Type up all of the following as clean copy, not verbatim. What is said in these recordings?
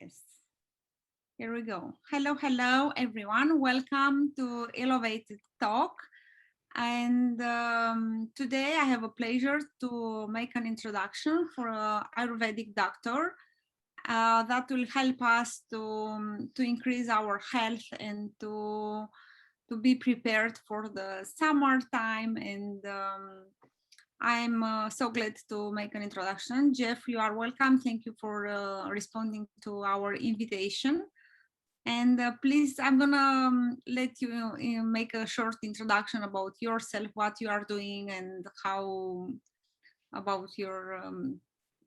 Yes, here we go. Hello, hello, everyone. Welcome to Elevated Talk. And today I have a pleasure to make an introduction for an Ayurvedic doctor that will help us to increase our health and to be prepared for the summertime. And I'm so glad to make an introduction. Jeff, you are welcome. Thank you for responding to our invitation. And please, I'm gonna let you make a short introduction about yourself, what you are doing, and how about your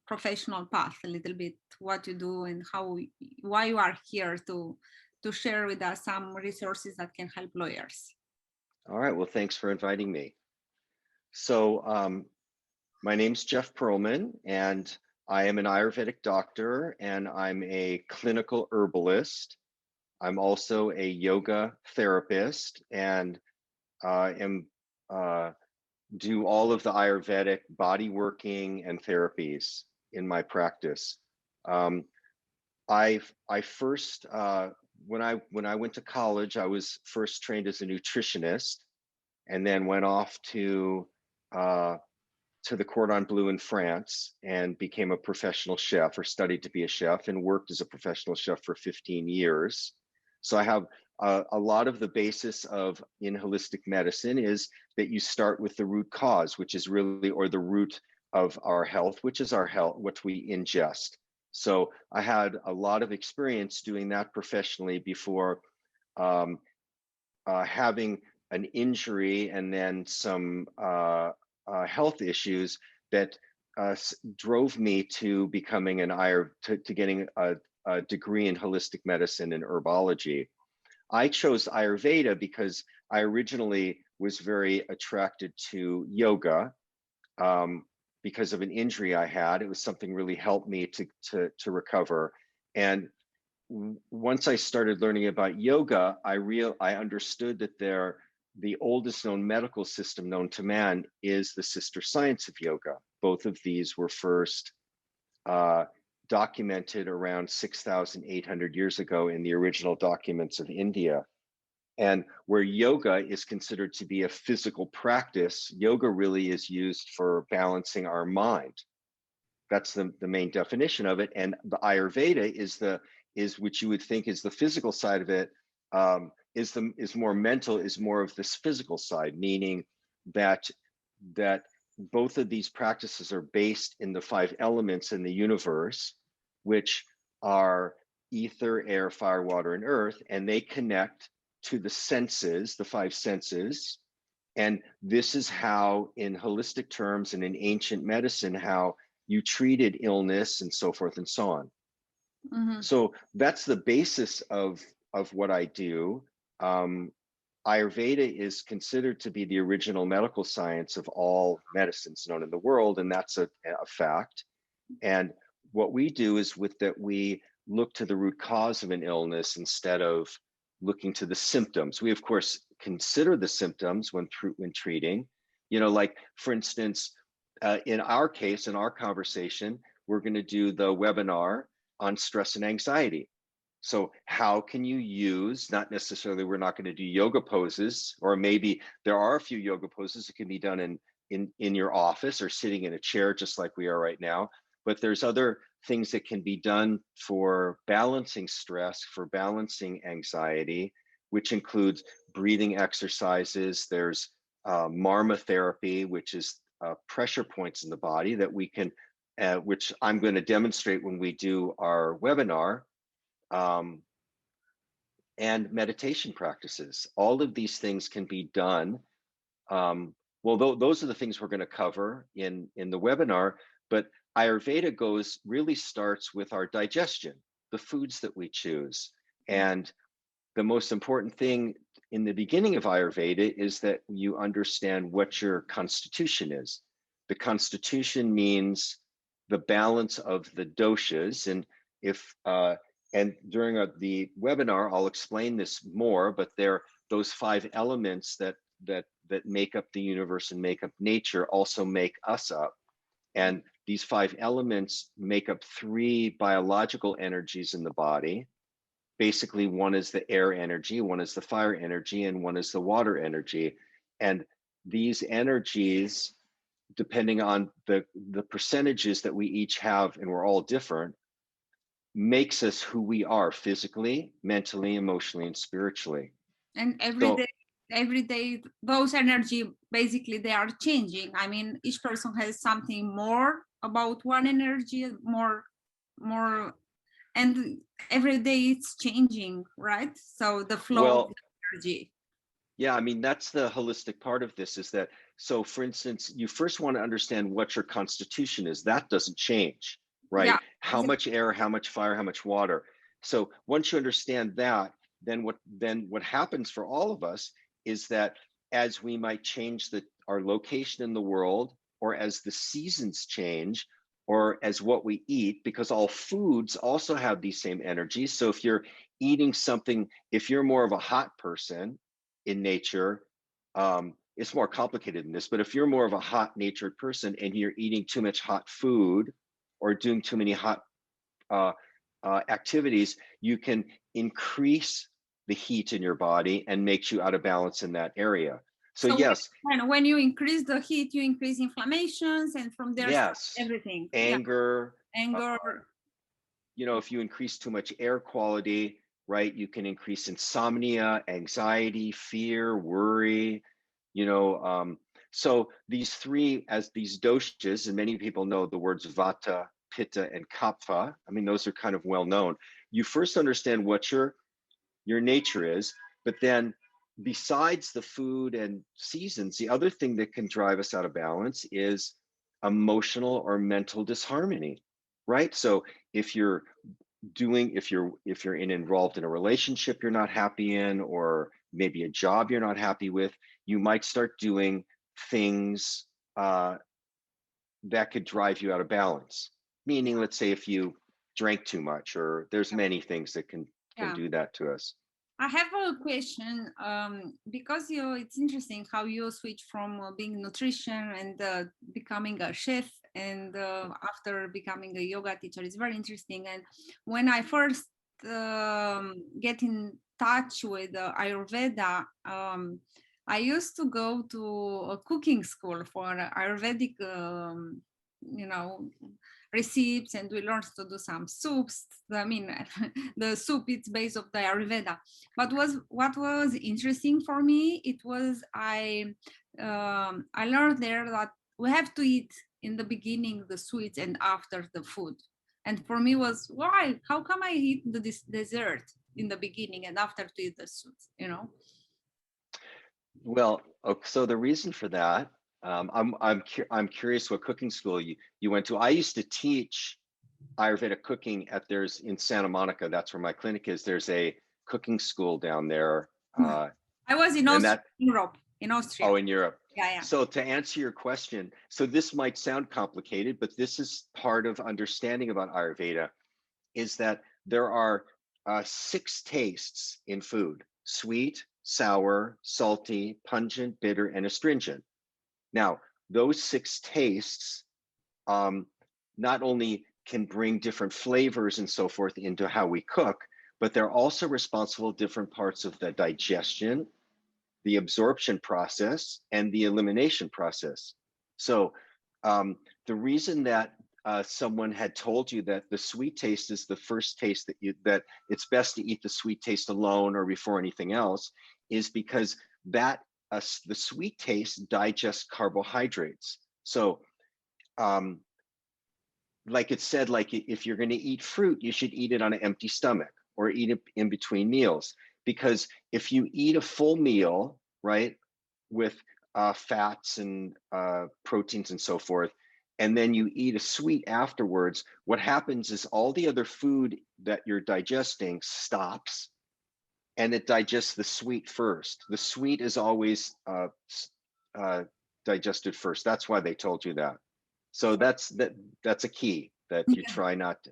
professional path, a little bit, what you do, and why you are here to share with us some resources that can help lawyers. All right, well, thanks for inviting me. So my name's Jeff Perlman, and I am an Ayurvedic doctor, and I'm a clinical herbalist. I'm also a yoga therapist, and do all of the Ayurvedic body working and therapies in my practice. I first when I went to college, I was first trained as a nutritionist, and then went off to the Cordon Bleu in France and became a professional chef, or studied to be a chef, and worked as a professional chef for 15 years. So I have a lot of the basis of in holistic medicine is that you start with the root cause, which is really, or the root of our health, which is our health, what we ingest. So I had a lot of experience doing that professionally before having an injury and then some health issues that drove me to becoming to getting a degree in holistic medicine and herbology. I chose Ayurveda because I originally was very attracted to yoga because of an injury I had. It was something really helped me to recover. And once I started learning about yoga, I understood that the oldest known medical system known to man is the sister science of yoga. Both of these were first documented around 6,800 years ago in the original documents of India. And where yoga is considered to be a physical practice, yoga really is used for balancing our mind. That's the main definition of it. And the Ayurveda is which you would think is the physical side of it, is more mental, is more of this physical side, meaning that both of these practices are based in the 5 elements in the universe, which are ether, air, fire, water, and earth, and they connect to the senses, the 5 senses. And this is how, in holistic terms and in ancient medicine, how you treated illness and so forth and so on. Mm-hmm. So that's the basis of what I do. Ayurveda is considered to be the original medical science of all medicines known in the world, and that's a fact. And what we do is we look to the root cause of an illness instead of looking to the symptoms. We, of course, consider the symptoms when treating. Like, for instance, in our case, in our conversation, we're going to do the webinar on stress and anxiety. So how can you use, not necessarily, we're not going to do yoga poses, or maybe there are a few yoga poses that can be done in your office or sitting in a chair, just like we are right now. But there's other things that can be done for balancing stress, for balancing anxiety, which includes breathing exercises. There's marma therapy, which is pressure points in the body that we can, which I'm going to demonstrate when we do our webinar. And meditation practices. All of these things can be done. Those are the things we're going to cover in the webinar, but Ayurveda really starts with our digestion, the foods that we choose. And the most important thing in the beginning of Ayurveda is that you understand what your constitution is. The constitution means the balance of the doshas. And and during the webinar, I'll explain this more, but those 5 elements that make up the universe and make up nature also make us up. And these 5 elements make up 3 biological energies in the body. Basically, one is the air energy, one is the fire energy, and one is the water energy. And these energies, depending on the percentages that we each have, and we're all different, makes us who we are physically, mentally, emotionally, and spiritually. And So, every day those energy basically they are changing. I mean, each person has something more about one energy, more, and every day it's changing, right? So the flow of well, the energy. yeah, I mean, that's the holistic part of this is that, so for instance, you first want to understand what your constitution is. That doesn't change, Yeah, right? How much air, how much fire, how much water. So once you understand that, then what happens for all of us is that as we might change our location in the world, or as the seasons change, or as what we eat, because all foods also have these same energies. So if you're eating something, if you're more of a hot person in nature, it's more complicated than this, but if you're more of a hot natured person and you're eating too much hot food or doing too many hot uh, activities, you can increase the heat in your body and makes you out of balance in that area. So so yes, when you increase the heat you increase inflammations, and from there starts yes, everything. Yeah, anger, uh, anger. if you increase too much air quality, right, you can increase insomnia, anxiety, fear, worry, so these 3, as these doshas, and many people know the words vata, pitta, and kapha. I mean, those are kind of well known. You first understand what your nature is, but then besides the food and seasons, the other thing that can drive us out of balance is emotional or mental disharmony, right? So if you're involved in a relationship you're not happy in, or maybe a job you're not happy with, you might start doing things that could drive you out of balance. Meaning, let's say if you drank too much, or there's many things that can Yeah, do that to us. I have a question, because it's interesting how you switch from being nutrition and becoming a chef, and after becoming a yoga teacher. It's very interesting. And when I first get in touch with Ayurveda, I used to go to a cooking school for Ayurvedic, you know, recipes, and we learned to do some soups. I mean, the soup it's based of the Ayurveda. But what was interesting for me, it was I learned there that we have to eat in the beginning the sweets and after the food. And for me was, why? How come I eat the dessert in the beginning and after to eat the sweets? Well, so the reason for that, I'm curious what cooking school you went to. I used to teach Ayurvedic cooking there's in Santa Monica. That's where my clinic is. There's a cooking school down there, I was in and Austria, that Europe, in Austria. oh, in Europe. Yeah, yeah. So to answer your question, so this might sound complicated, but this is part of understanding about Ayurveda, is that there are 6 tastes in food: sweet, sour, salty, pungent, bitter, and astringent. Now, those 6 tastes um, not only can bring different flavors and so forth into how we cook, but they're also responsible for different parts of the digestion, the absorption process, and the elimination process. So the reason that someone had told you that the sweet taste is the first taste that it's best to eat the sweet taste alone or before anything else is because that the sweet taste digests carbohydrates. So um, like it said, like if you're going to eat fruit, you should eat it on an empty stomach or eat it in between meals. Because if you eat a full meal, right, with fats and proteins and so forth, and then you eat a sweet afterwards, what happens is all the other food that you're digesting stops and it digests the sweet first. The sweet is always uh, digested first. That's why they told you that. So that's a key that you try not to.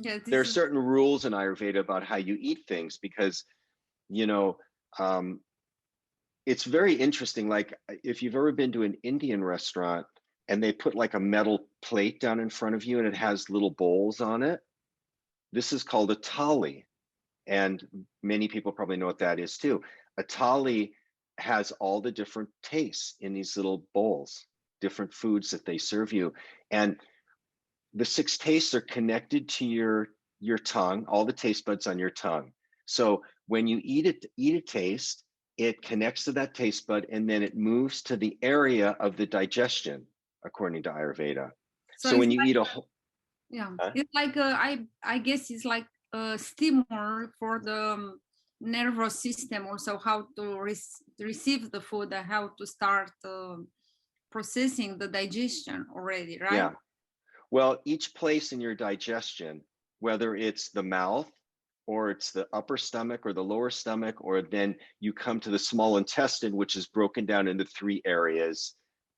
Yeah, There this are is. certain rules in Ayurveda about how you eat things because, you know, um, it's very interesting. Like if you've ever been to an Indian restaurant, and they put like a metal plate down in front of you and it has little bowls on it. This is called a thali. And many people probably know what that is too. A thali has all the different tastes in these little bowls, different foods that they serve you. And the six tastes are connected to your tongue, all the taste buds on your tongue. So when you eat a taste, it connects to that taste bud and then it moves to the area of the digestion, according to Ayurveda. So So it's when you like, eat a whole, yeah, huh? it's like I guess it's like a stimulator for the nervous system, also how to receive the food and how to start processing the digestion already, right? Yeah. Well, each place in your digestion, whether it's the mouth or it's the upper stomach or the lower stomach, or then you come to the small intestine, which is broken down into three areas.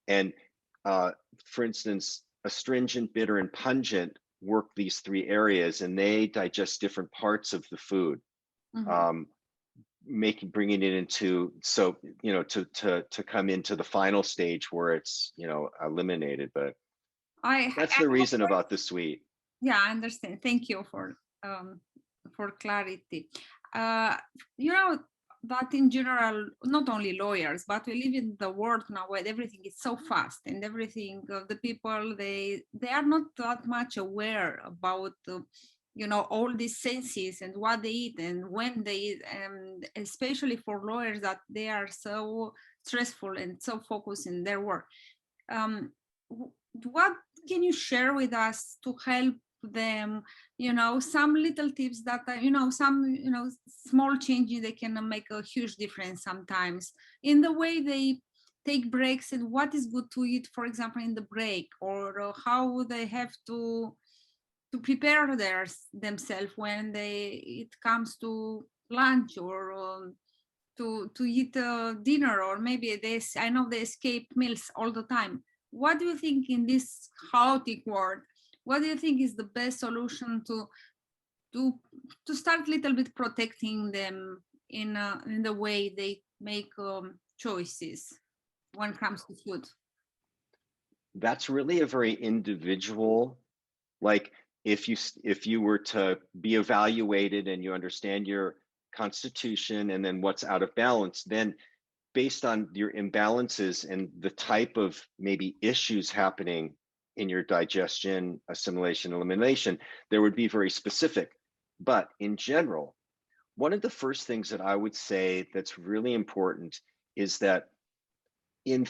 And uh, for instance, astringent, bitter, and pungent work these three areas, and they digest different parts of the food, Mhm. um, bringing it into, so to come into the final stage where it's eliminated. But that's I the have a reason about the sweet. Yeah, I understand. Thank you um, for clarity. Uh, you know that in general, not only lawyers, but we live in the world now where everything is so fast, and everything. The people they are not that much aware about all these senses and what they eat and when they eat, and especially for lawyers that they are so stressful and so focused in their work. Um, what can you share with us to help them, some little tips that some small changes, they can make a huge difference sometimes in the way they take breaks, and what is good to eat, for example, in the break, or how they have to prepare themselves when it comes to lunch, or to eat dinner, or maybe I know they escape meals all the time. What do you think in this chaotic world? What do you think is the best solution to to start a little bit protecting them in the way they make choices when it comes to food? That's really a very individual, like if you were to be evaluated and you understand your constitution and then what's out of balance, then based on your imbalances and the type of maybe issues happening in your digestion, assimilation, elimination, there would be very specific. But in general, one of the first things that I would say that's really important is that in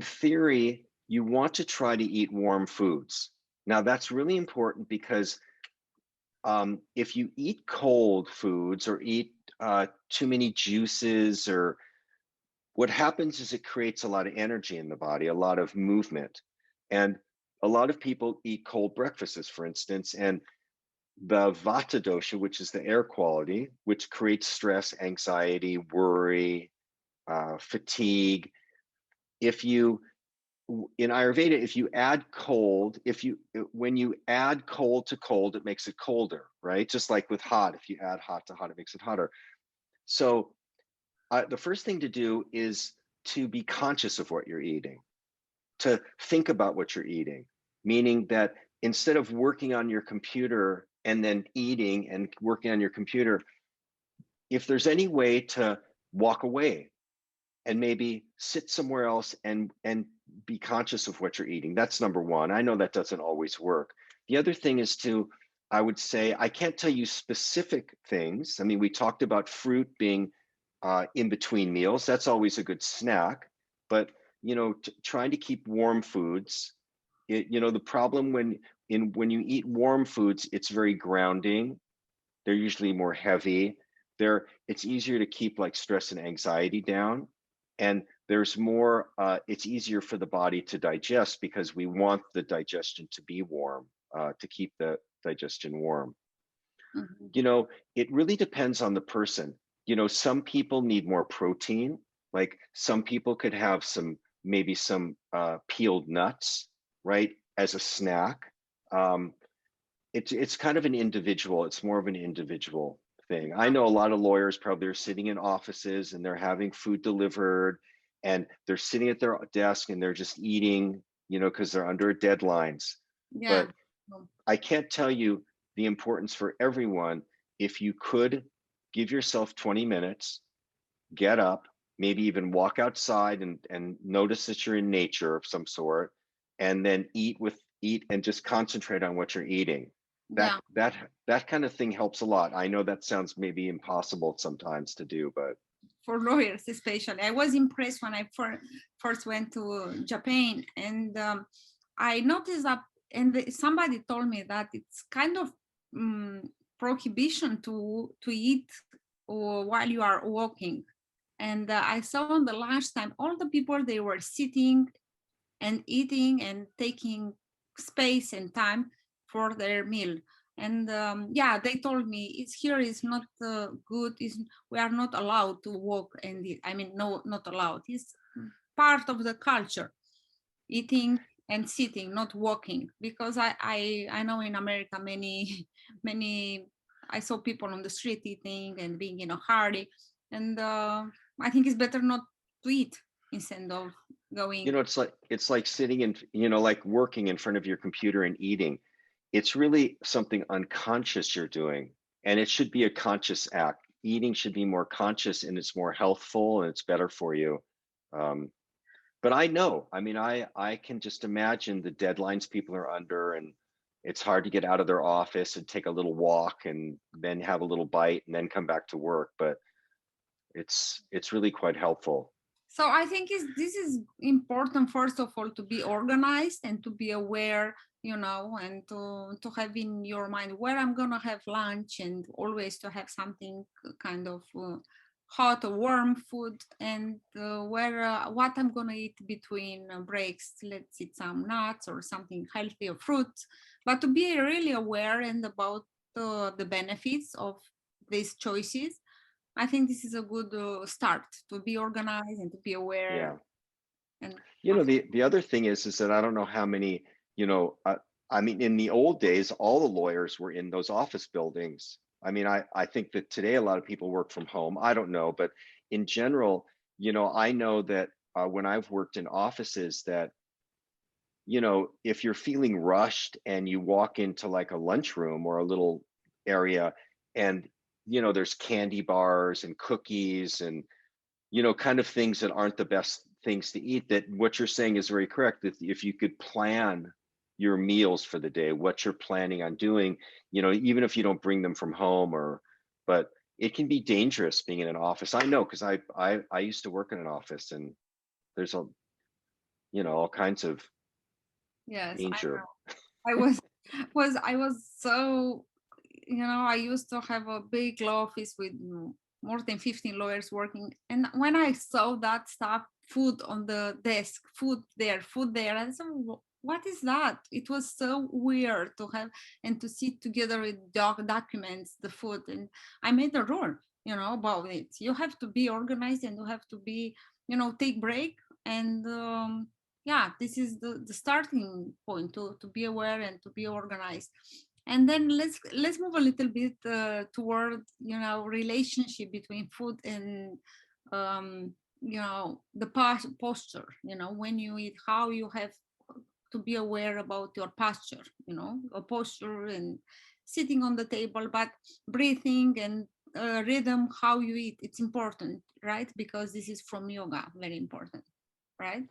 theory, you want to try to eat warm foods. Now, that's really important because if you eat cold foods or eat too many juices, or what happens is it creates a lot of energy in the body, a lot of movement. And a lot of people eat cold breakfasts, for instance, and the vata dosha, which is the air quality, which creates stress, anxiety, worry, fatigue. If you In Ayurveda, if you add cold, when you add cold to cold, it makes it colder, right? Just like with hot, if you add hot to hot, it makes it hotter. So the first thing to do is to be conscious of what you're eating, to think about what you're eating, meaning that instead of working on your computer and then eating and working on your computer, if there's any way to walk away and maybe sit somewhere else and be conscious of what you're eating. That's number one. I know that doesn't always work. The other thing is I would say, I can't tell you specific things. I mean, we talked about fruit being in between meals. That's always a good snack. But trying to keep warm foods. The problem when you eat warm foods, it's very grounding. They're usually more heavy. It's easier to keep like stress and anxiety down, and there's more. It's easier for the body to digest because we want the digestion to be warm, to keep the digestion warm. Mhm. It really depends on the person. Some people need more protein. Like some people could have maybe some peeled nuts, right, as a snack. Um, it's kind of an individual. It's more of an individual thing. I know a lot of lawyers probably are sitting in offices and they're having food delivered and they're sitting at their desk and they're just eating because they're under deadlines. Yeah. But I can't tell you the importance for everyone. If you could give yourself 20 minutes, get up, maybe even walk outside and notice that you're in nature of some sort, and then eat and just concentrate on what you're eating. Yeah. That kind of thing helps a lot. I know that sounds maybe impossible sometimes to do, but For lawyers especially, I was impressed when I first went to Japan, and I noticed that, and somebody told me that it's kind of prohibition to eat while you are walking. And I saw on the last time all the people, they were sitting and eating and taking space and time for their meal. And yeah, they told me it's here is not good. Is we are not allowed to walk, and I mean, no, not allowed. It's part of the culture, eating and sitting, not walking. Because I know in America many many, I saw people on the street eating and being in a hurry, and I think it's better not to eat instead of going. it's like sitting in, like working in front of your computer and eating. It's really something unconscious you're doing, and it should be a conscious act. Eating should be more conscious, and it's more healthful, and it's better for you. um, but I know, I mean, I can just imagine the deadlines people are under, and it's hard to get out of their office and take a little walk and then have a little bite and then come back to work. But it's really quite helpful. So I think this is important, first of all, to be organized and to be aware, and to have in your mind where I'm gonna have lunch, and always to have something kind of hot or warm food, and where what I'm gonna eat between breaks. Let's eat some nuts or something healthy or fruits, but to be really aware and about the benefits of these choices. I think this is a good start to be organized and to be aware. Yeah. And The other thing is that I don't know how many, I mean, in the old days, all the lawyers were in those office buildings. I mean, I think that today a lot of people work from home. I don't know, but in general, I know that when I've worked in offices that, if you're feeling rushed and you walk into like a lunchroom or a little area, and, there's candy bars and cookies and, kind of things that aren't the best things to eat, that what you're saying is very correct. That if you could plan your meals for the day, what you're planning on doing, even if you don't bring them from home, but it can be dangerous being in an office. I know, because I used to work in an office, and there's all kinds of yes, I danger. know. I was so, I used to have a big law office with more than 15 lawyers working. And when I saw that stuff, food on the desk, food there, I said, what is that? It was so weird to have and to sit together with documents, the food. And I made a rule, about it. You have to be organized, and you have to be, take break. And yeah, this is the starting point to be aware and to be organized. And then let's move a little bit toward relationship between food and the posture, when you eat, how you have to be aware about your posture, a posture and sitting on the table, but breathing and rhythm, how you eat, it's important, right? Because this is from yoga, very important, right?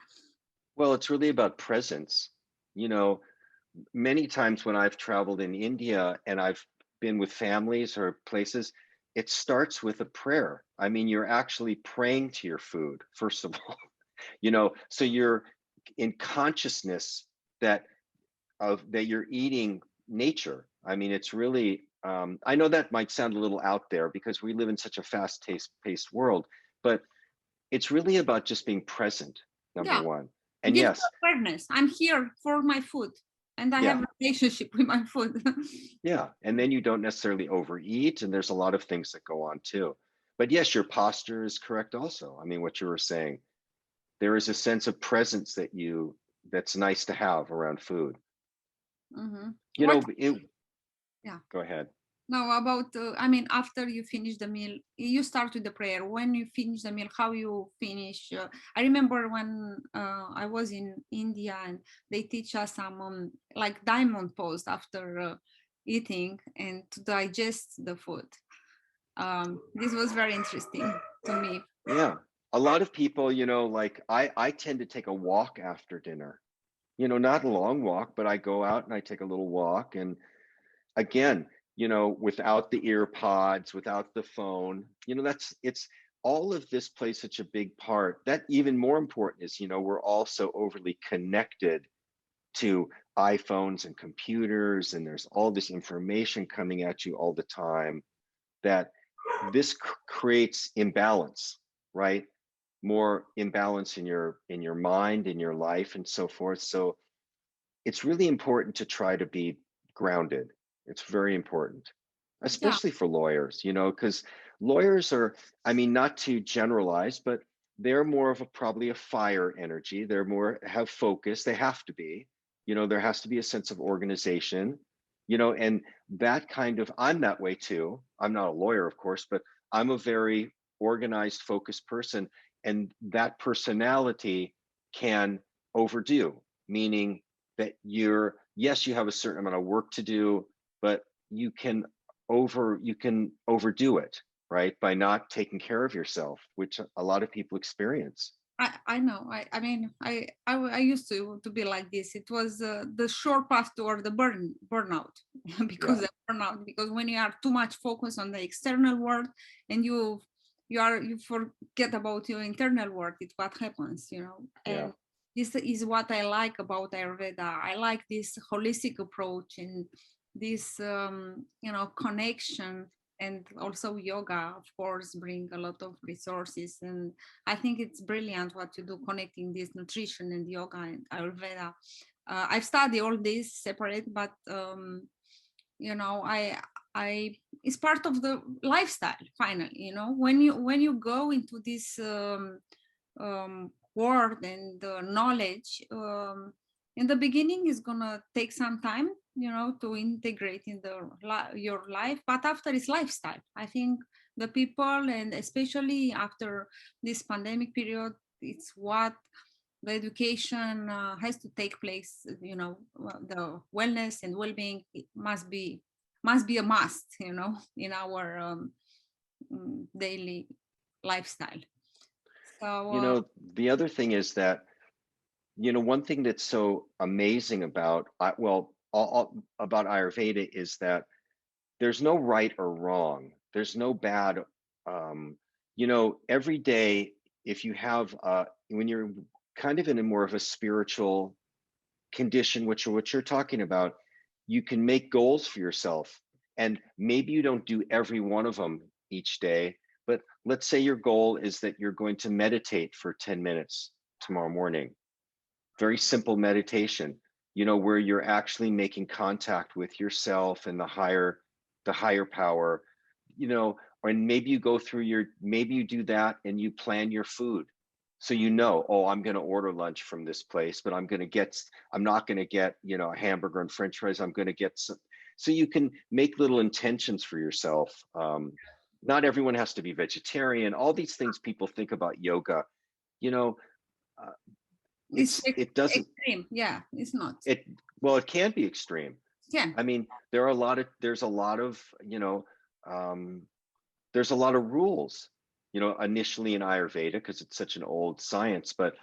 Well, it's really about presence. you know Many times when I've traveled in India and I've been with families or places, it starts with a prayer. I mean, you're actually praying to your food, first of all. So you're in consciousness that that you're eating nature. I mean, it's really, I know that might sound a little out there because we live in such a paced world, but it's really about just being present, number Yeah, one. And give yes, awareness. I'm here for my food, and I yeah, have a relationship with my food. yeah. And then you don't necessarily overeat, and there's a lot of things that go on too. But yes, your posture is correct also. I mean, what you were saying, there is a sense of presence that's nice to have around food. Hmm. You What? know, it, Yeah. Go ahead. Now about, I mean, after you finish the meal, you start with the prayer. When you finish the meal, how you finish? I remember when I was in India and they teach us some like diamond pose after eating and to digest the food. This was very interesting to me. Yeah. A lot of people, like I tend to take a walk after dinner. Not a long walk, but I go out and I take a little walk. And again, without the ear pods, without the phone, it's all of this plays such a big part. That even more important is, we're all so overly connected to iPhones and computers, and there's all this information coming at you all the time that this creates imbalance, right? More imbalance in your mind, in your life, and so forth. So it's really important to try to be grounded. It's very important, Yeah, especially for lawyers, because lawyers are, I mean, not to generalize, but they're more of probably a fire energy. They're more have focus. They have to be, there has to be a sense of organization, and that kind of, I'm that way too. I'm not a lawyer, of course, but I'm a very organized, focused person. And that personality can overdo, meaning that yes, you have a certain amount of work to do, but you can overdo it, right? By not taking care of yourself, which a lot of people experience. I know. I mean, I used to be like this. It was the short path toward the burnout because Yeah, of burnout. Because when you are too much focused on the external world and you forget about your internal world, it's what happens, yeah. And this is what I like about Ayurveda. I like this holistic approach and this connection, and also yoga, of course, bring a lot of resources. And I think it's brilliant what you do, connecting this nutrition and yoga and Ayurveda. I've studied all this separate, but I it's part of the lifestyle. Finally, when you go into this word and knowledge, in the beginning is gonna take some time, to integrate in your life, but after it's lifestyle. I think the people, and especially after this pandemic period, it's what the education has to take place. The wellness and well-being, it must be a must, in our daily lifestyle. So you know the other thing is that, one thing that's so amazing about about Ayurveda is that there's no right or wrong. There's no bad. Every day, if you have, when you're kind of in a more of a spiritual condition, which are what you're talking about, you can make goals for yourself. And maybe you don't do every one of them each day, but let's say your goal is that you're going to meditate for 10 minutes tomorrow morning. Very simple meditation, where you're actually making contact with yourself and the higher power, and maybe you go through maybe you do that and you plan your food. So, oh, I'm going to order lunch from this place, but I'm not going to get, a hamburger and French fries. I'm going to get some. So you can make little intentions for yourself. Not everyone has to be vegetarian. All these things people think about yoga, you know, uh, it's it doesn't, extreme. Yeah, it's not. it, well, it can be extreme. Yeah. I mean, there's a lot of, um, there's a lot of rules, initially in Ayurveda, because it's such an old science. But,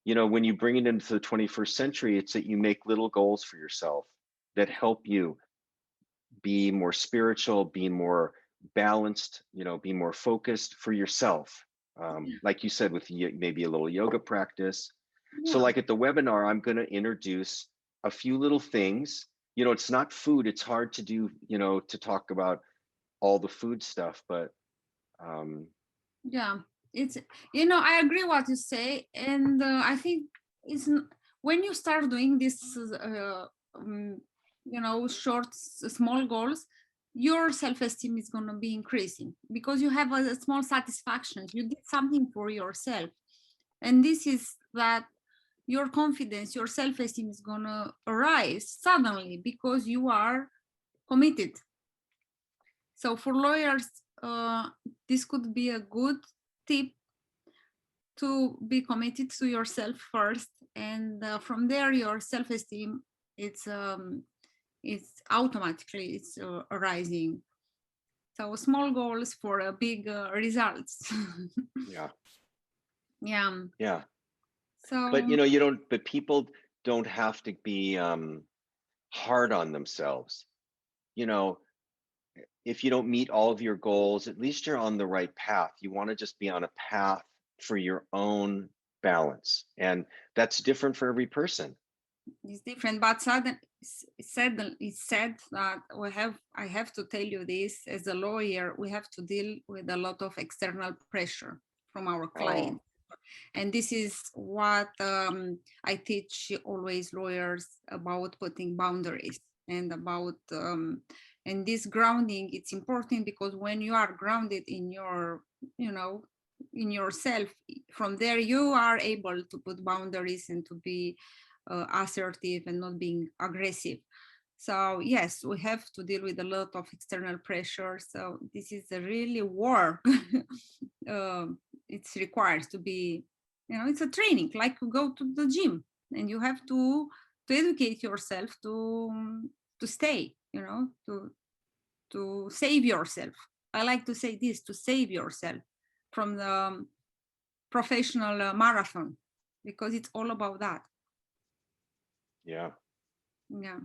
when you bring it into the 21st century, it's that you make little goals for yourself that help you be more spiritual, be more balanced, be more focused for yourself. Like you said, with maybe a little yoga practice. So, Yeah. like at the webinar, I'm going to introduce a few little things. It's not food. It's hard to do, to talk about all the food stuff, but Yeah, it's, I agree what you say. And I think when you start doing this um, short small goals, your self-esteem is going to be increasing because you have a small satisfaction, you did something for yourself. And this is that your confidence, your self-esteem is going to arise suddenly because you are committed. So for lawyers, this could be a good tip to be committed to yourself first, and from there your self-esteem it's automatically rising. So small goals for big results. Yeah. Yeah. Yeah. So But but people don't have to be hard on themselves. You know, if you don't meet all of your goals, at least you're on the right path. You want to just be on a path for your own balance. And that's different for every person. it's different, but it's said that I have to tell you this, as a lawyer, we have to deal with a lot of external pressure from our Oh, clients. And this is what I teach always lawyers about putting boundaries and about and this grounding. It's important because when you are grounded in your, you know, in yourself, from there you are able to put boundaries and to be assertive and not being aggressive. So yes, we have to deal with a lot of external pressure. So this is a really war. It's required to be, you know, it's a training, like you go to the gym and you have to educate yourself to stay, you know, to save yourself. I like to say this, to save yourself from the professional marathon, because it's all about that. yeah. Yeah.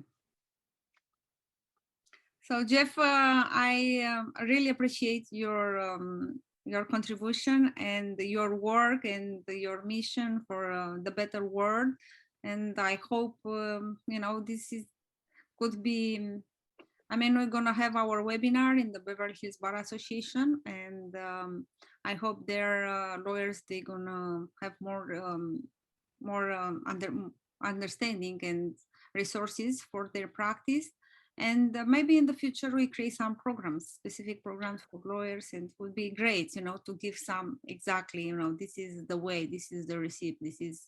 So Jeff, I really appreciate your contribution and your work and your mission for the better world. And I hope you know, this is could be. I mean, we're gonna have our webinar in the Beverly Hills Bar Association, and I hope their lawyers they're gonna have more understanding and resources for their practice. And maybe in the future we create some programs, specific programs for lawyers, and it would be great, you know, to give some exactly, you know, this is the way, this is the receipt, this is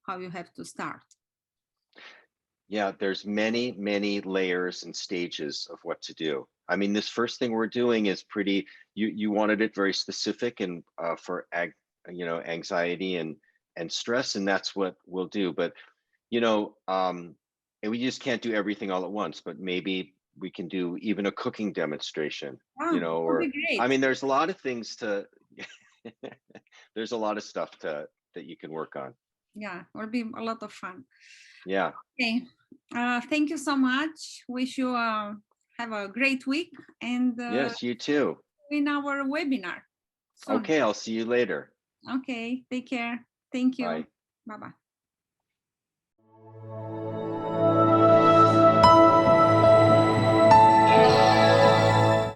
how you have to start. Yeah, there's many layers and stages of what to do. I mean, this first thing we're doing is pretty, you wanted it very specific and for anxiety and stress, and that's what we'll do. But and we just can't do everything all at once, but maybe we can do even a cooking demonstration, Ah, it would be or I great. mean, there's a lot of things to there's a lot of stuff that you can work on. Yeah, it will be a lot of fun. Yeah. Okay, thank you so much. Wish you have a great week, and Yes, you too. in our webinar soon. Okay, I'll see you later. Okay, take care. Thank you. Bye. Bye bye.